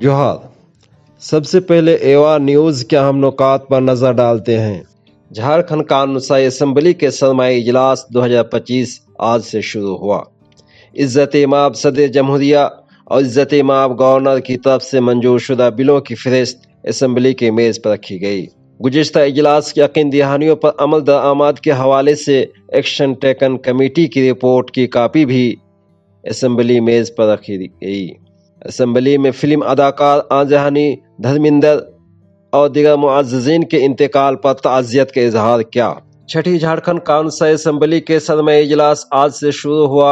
जोहार। सबसे पहले एवा न्यूज़ के अहम नुकात पर नजर डालते हैं। झारखंड कानूनी असम्बली के सरमाई इजलास 2025 आज से शुरू हुआ। इज्जत-ए-माब सदर जमहूरिया और इज्जत-ए-माब गवर्नर की तरफ से मंजूर शुदा बिलों की फहरिस्त असम्बली के मेज पर रखी गई। गुज़िश्ता इजलास के यकीन दहानियों पर अमल दरामद के हवाले से एक्शन टेकन कमेटी की रिपोर्ट की कापी भी असम्बली मेज पर रखी गई। असम्बली में फिल्म अदाकार आजहानी, धर्मिंदर और दीगर मुअज़्ज़िज़ीन के इंतकाल पर ताज़ियत का इजहार किया। छठी झारखंड कानूनी असम्बली के सरमाई इजलास आज से शुरू हुआ।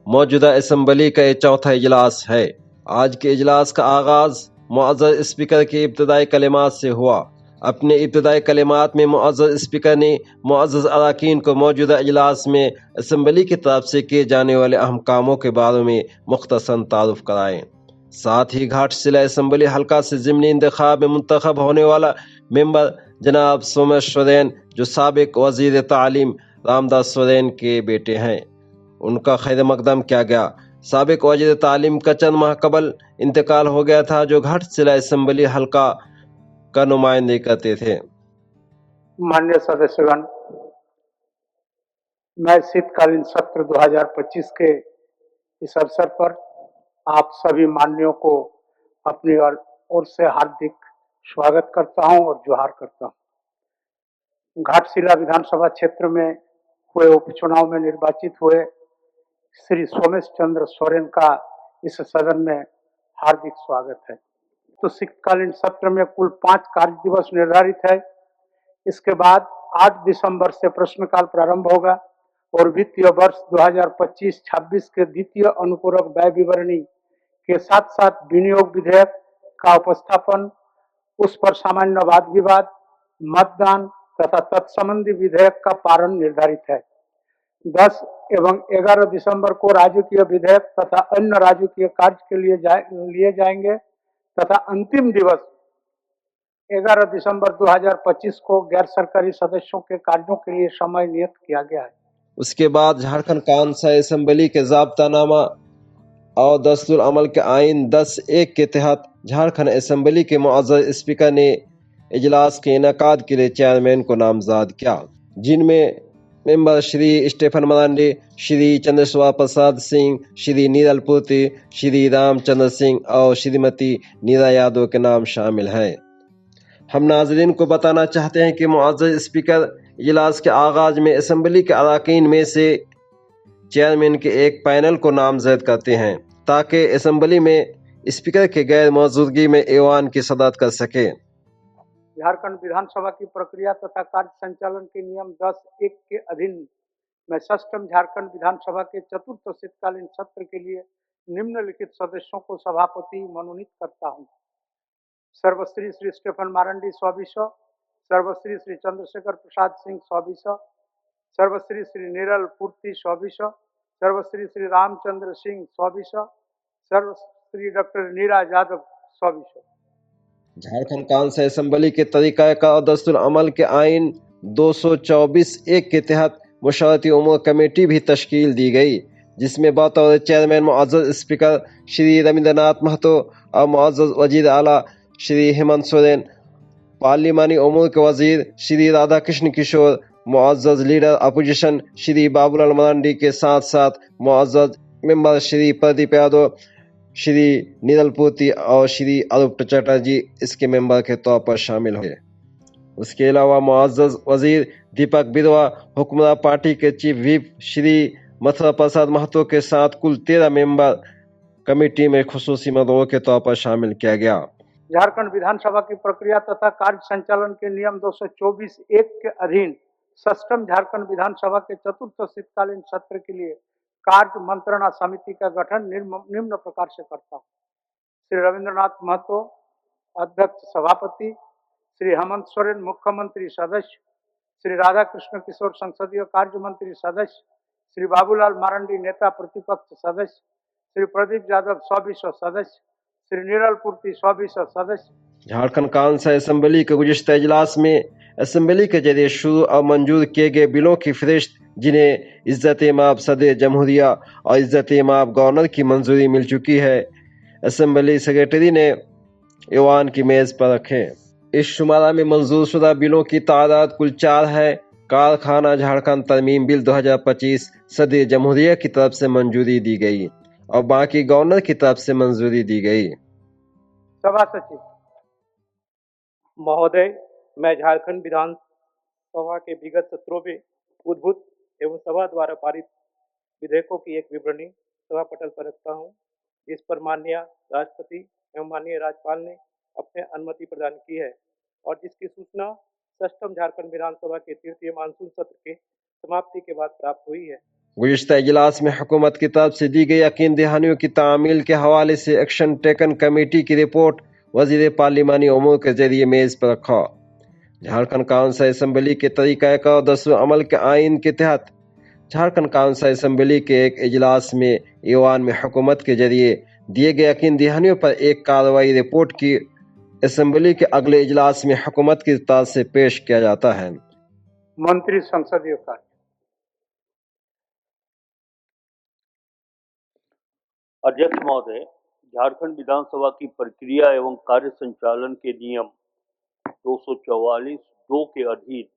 मौजूदा असम्बली का ये चौथा इजलास है। आज के इजलास का आगाज मुअज़्ज़ज़ स्पीकर के इब्तिदाई कलिमात से हुआ। अपने इब्तिदाई कलिमात में मुअज़्ज़ज़ स्पीकर ने मुअज़्ज़ज़ अरकान को मौजूदा इजलास में असम्बली की तरफ से किए जाने वाले अहम कामों के बारे में मुख्तसर तारुफ कराए। साथ ही घाटशिला असम्बली हल्का से ज़िमनी इंतखाब में मुंतखब होने वाला मेंबर जनाब सोमेश सोरेन, जो साबिक वज़ीर तालीम रामदास सोरेन के बेटे हैं, उनका खैर मकदम किया गया। साबिक वज़ीर तालीम का चंद माह कबल इंतकाल हो गया था, जो घाटशिला असम्बली हल्का का नुमाइंदगी करते थे। माननीय सदस्यगण, मैं शीतकालीन सत्र 2025 के इस अवसर पर आप सभी माननीयों को अपनी ओर से हार्दिक स्वागत करता हूं और जोहार करता हूं। घाटशिला विधानसभा क्षेत्र में हुए उपचुनाव में निर्वाचित हुए श्री सोमेश चंद्र सोरेन का इस सदन में हार्दिक स्वागत है। तो शीतकालीन सत्र में कुल 5 कार्य दिवस निर्धारित है। इसके बाद 8 दिसंबर से प्रश्नकाल प्रारंभ होगा और वित्तीय वर्ष 2025-26 के द्वितीय अनुपूरक व्यय विवरणी के साथ साथ विनियोग विधेयक का उपस्थापन, उस पर सामान्य वाद विवाद, मतदान तथा तत्संबंधी विधेयक का पारण निर्धारित है। 10 एवं 11 दिसंबर को राजकीय विधेयक तथा अन्य राजकीय कार्य के लिए जाएंगे तथा अंतिम दिवस 11 दिसंबर 2025 को गैर सरकारी सदस्यों के कार्यों के लिए समय नियत किया गया है। उसके बाद झारखंड कानूनी असम्बली के ज़ाब्तानामा और दस्तूर अमल के आइन 10(1) के तहत झारखंड असम्बली के मुअज़्ज़ज़ स्पीकर ने इजलास के इनेकाद के लिए चेयरमैन को नामजद किया, जिनमें मेंबर श्री स्टीफन मरांडी, श्री चंद्रशेखर प्रसाद सिंह, श्री नीरल पूर्ति, श्री रामचंद्र सिंह और श्रीमती नीरा यादव के नाम शामिल हैं। हम नाज़रीन को बताना चाहते हैं कि मुअज़्ज़ज़ स्पीकर इजलास के आगाज में असम्बली के अरकान में से चेयरमैन के एक पैनल को नामजद करते हैं, ताकि असम्बली में स्पीकर के गैर मौजूदगी में ऐवान की सदारत कर सके। झारखंड विधानसभा की प्रक्रिया तथा कार्य संचालन के नियम 10(1) के अधीन मैं षष्ठम झारखंड विधानसभा के चतुर्थ शीतकालीन सत्र के लिए निम्नलिखित सदस्यों को सभापति मनोनीत करता हूँ। सर्वश्री श्री स्टीफन मारंडी 100, सर्वश्री श्री चंद्रशेखर प्रसाद सिंह 100, सर्वश्री श्री नीरल पूर्ति 100, सर्वश्री श्री रामचंद्र सिंह 100, सर्वश्री डॉक्टर नीरा यादव 100। झारखंड कानूनी असम्बली के तरीक़ाकार और दस्तूर अमल के आइन 224(1) के तहत मुशावरती उमूर कमेटी भी तश्कील दी गई, जिसमें बतौर चेयरमैन मुअज़्ज़ज़ स्पीकर श्री रविंद्रनाथ महतो और मुअज़्ज़ज़ वज़ीर आला श्री हेमंत सोरेन, पार्लिमानी उमूर के वज़ीर श्री राधाकृष्ण किशोर, मुअज़्ज़ज़ लीडर अपोजिशन श्री बाबूलाल मरांडी के साथ साथ मुअज़्ज़ज़ मेंबर श्री प्रदीप यादव, श्री नीरल पूर्ति और श्री अरूप चटर्जी इसके मेंबर के तौर पर शामिल हुए। उसके अलावा मुअज़्ज़ज़ वज़ीर दीपक बिरवा, हुक्मरान पार्टी के चीफ व्हिप श्री मथुरा प्रसाद महतो के साथ कुल 13 मेंबर कमेटी में खुसूसी मदओं के तौर पर शामिल किया गया। झारखंड विधानसभा की प्रक्रिया तथा कार्य संचालन के नियम 224(1) के अधीन षष्ठम झारखंड विधानसभा के चतुर्थ शीतकालीन सत्र के लिए कार्य मंत्रणा समिति का गठन निम्न प्रकार से करता हूँ। श्री रविंद्रनाथ महतो अध्यक्ष सभापति, श्री हेमंत सोरेन मुख्यमंत्री सदस्य, श्री राधाकृष्ण किशोर संसदीय कार्य मंत्री सदस्य, श्री बाबूलाल मारंडी नेता प्रतिपक्ष सदस्य, श्री प्रदीप यादव 100 सदस्य, श्री नीरल पूर्ति 100 सदस्य। झारखंड कानूनी असम्बली के गुज़िश्ता इजलास में असम्बली के जरिए शुरू और मंजूर किए गए बिलों की फहरिस्त, जिन्हें इज्जत-ए-माब सदर जमहूरिया और इज्जत-ए-माब गवर्नर की मंजूरी मिल चुकी है, असम्बली सेक्रेटरी ने ऐवान की मेज पर रखें। इस शुमारा में मंजूर शुदा बिलों की तादाद कुल 4 है। कारखाना झारखंड तरमीम बिल 2025 सदर जमहूरिया की तरफ से मंजूरी दी गई और बाकी गवर्नर की तरफ से मंजूरी दी गई। सभा सचिव महोदय, मैं झारखंड विधानसभा के विगत सत्रों में उद्भूत एवं सभा द्वारा पारित विधेयकों की एक विवरणी सभा पटल पर रखता हूँ, जिस पर माननीय राष्ट्रपति एवं माननीय राज्यपाल ने अपने अनुमति प्रदान की है और जिसकी सूचना षष्ठम झारखंड विधानसभा के तृतीय मानसून सत्र के समाप्ति के बाद प्राप्त हुई है। गुज़िश्ता इजलास में हुकूमत की तरफ से दी गई यकीन दहानियों की तामील के हवाले से एक्शन टेकन कमेटी की रिपोर्ट वजीर पार्लिमानी उमूर के जरिए मेज पर रखा। झारखंड काउंसिल असेंबली के तरीक़ाकार 10वें अमल के आइन के तहत झारखंड काउंसिल असेंबली के एक इजलास में ईवान में हुकूमत के जरिए दिए गए यकीन दहानियों पर एक कार्रवाई रिपोर्ट की असेंबली के अगले इजलास में हुकूमत की तरफ से पेश किया जाता है। मंत्री संसदीय कार्य। अध्यक्ष महोदय, झारखंड विधानसभा की प्रक्रिया एवं कार्य संचालन के नियम 244(2) के अधीन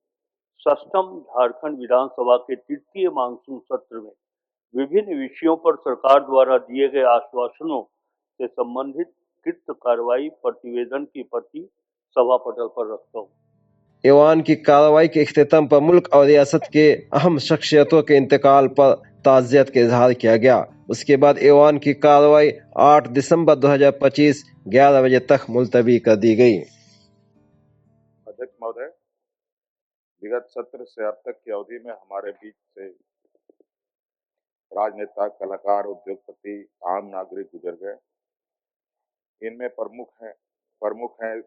षष्ठम झारखंड विधानसभा के तृतीय मानसून सत्र में विभिन्न विषयों पर सरकार द्वारा दिए गए आश्वासनों से संबंधित कृत कार्रवाई प्रतिवेदन की प्रति सभा पटल पर रखता हूँ। ईवान की कार्रवाई के इख्तिताम पर मुल्क और रियासत के अहम शख्सियतों के इंतकाल पर ताज़ियत का इजहार किया गया। उसके बाद ईवान की कार्रवाई 8 दिसंबर 2025 11 बजे तक मुलतवी कर दी गई। अध्यक्ष महोदय, विगत सत्र से अब तक की अवधि में हमारे बीच से राजनेता, कलाकार, उद्योगपति, आम नागरिक गुजर गए। इनमें प्रमुख हैं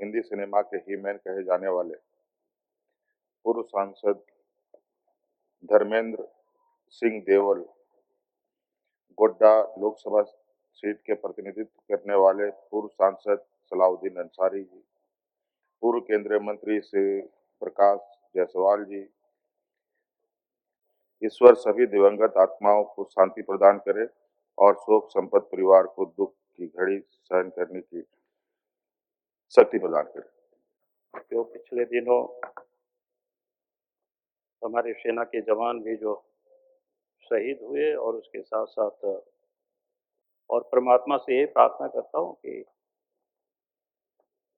हिंदी सिनेमा के हीमैन कहे जाने वाले पूर्व सांसद धर्मेंद्र सिंह देवल, गोड्डा लोकसभा सीट के प्रतिनिधित्व करने वाले पूर्व सांसद सलाउद्दीन अंसारी जी, पूर्व केंद्रीय मंत्री श्री प्रकाश जायसवाल जी। ईश्वर सभी दिवंगत आत्माओं को शांति प्रदान करे और शोक संपन्न परिवार को दुख की घड़ी सहन करने की शक्ति प्रदान करे। जो पिछले दिनों हमारे सेना के जवान भी जो शहीद हुए और उसके साथ साथ और परमात्मा से ये प्रार्थना करता हूँ कि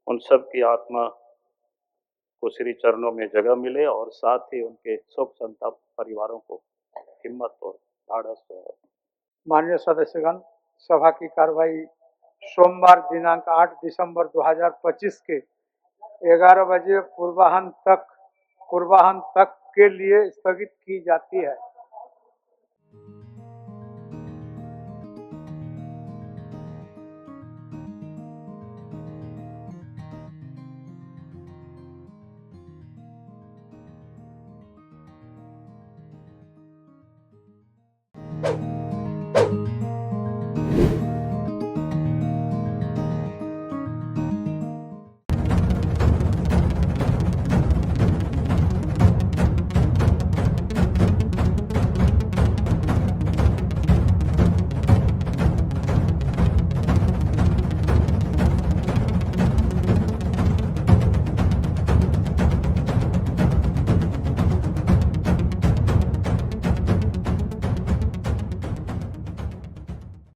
उन सब की आत्मा को श्री चरणों में जगह मिले और साथ ही उनके शोक संताप परिवारों को हिम्मत और ढाढ़स। माननीय सदस्यगण, सभा की कार्रवाई सोमवार दिनांक 8 दिसंबर 2025 के 11 बजे पूर्वाह्न तक के लिए स्थगित की जाती है।